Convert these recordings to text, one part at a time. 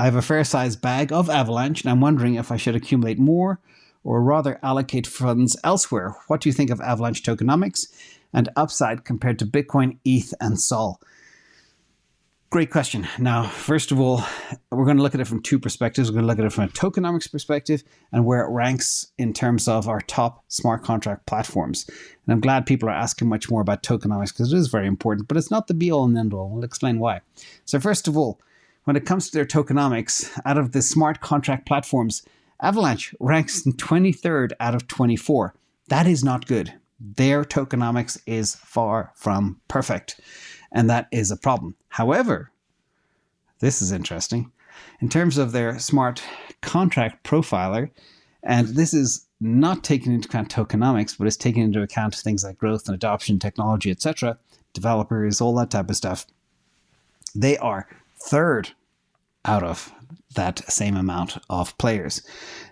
I have a fair-sized bag of Avalanche, and I'm wondering if I should accumulate more or rather allocate funds elsewhere. What do you think of Avalanche tokenomics and upside compared to Bitcoin, ETH, and Sol? Great question. Now, first of all, we're going to look at it from two perspectives. We're going to look at it from a tokenomics perspective and where it ranks in terms of our top smart contract platforms. And I'm glad people are asking much more about tokenomics because it is very important, but it's not the be all and end all. We'll explain why. So first of all, when it comes to their tokenomics, out of the smart contract platforms, Avalanche ranks in 23rd out of 24. That is not good. Their tokenomics is far from perfect, and that is a problem. However, this is interesting. In terms of their smart contract profiler, and this is not taking into account tokenomics, but it's taking into account things like growth and adoption, technology, etc., developers, all that type of stuff. They are third out of that same amount of players.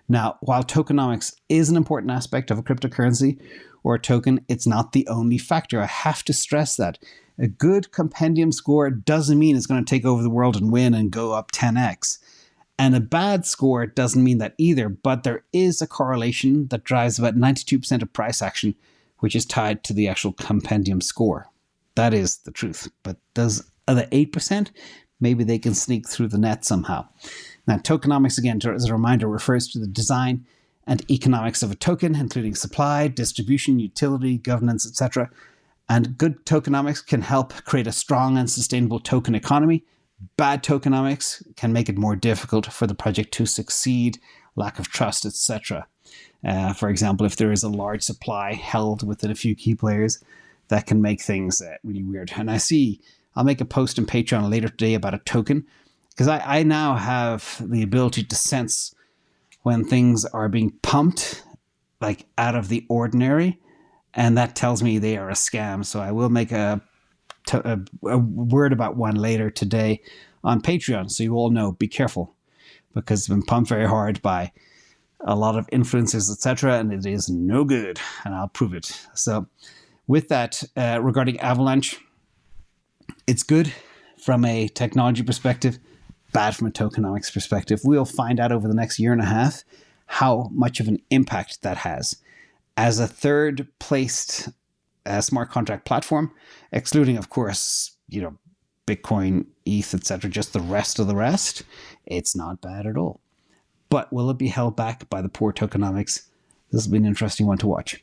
Now, while tokenomics is an important aspect of a cryptocurrency or a token, it's not the only factor. I have to stress that. A good compendium score doesn't mean it's going to take over the world and win and go up 10x. And a bad score doesn't mean that either, but there is a correlation that drives about 92% of price action, which is tied to the actual compendium score. That is the truth. But does the 8%? Maybe they can sneak through the net somehow. Now, tokenomics, again, as a reminder, refers to the design and economics of a token, including supply, distribution, utility, governance, etc. And good tokenomics can help create a strong and sustainable token economy. Bad tokenomics can make it more difficult for the project to succeed, lack of trust, etc. For example, if there is a large supply held within a few key players, that can make things really weird. And I'll make a post on Patreon later today about a token, because I now have the ability to sense when things are being pumped like out of the ordinary, and that tells me they are a scam. So I will make a word about one later today on Patreon, so you all know, be careful, because it's been pumped very hard by a lot of influencers, etc., and it is no good, and I'll prove it. So with that, regarding Avalanche, it's good from a technology perspective, bad from a tokenomics perspective. We'll find out over the next year and a half how much of an impact that has. As a third placed smart contract platform, excluding, of course, Bitcoin, ETH, etc., just the rest of the rest, it's not bad at all. But will it be held back by the poor tokenomics? This will be an interesting one to watch.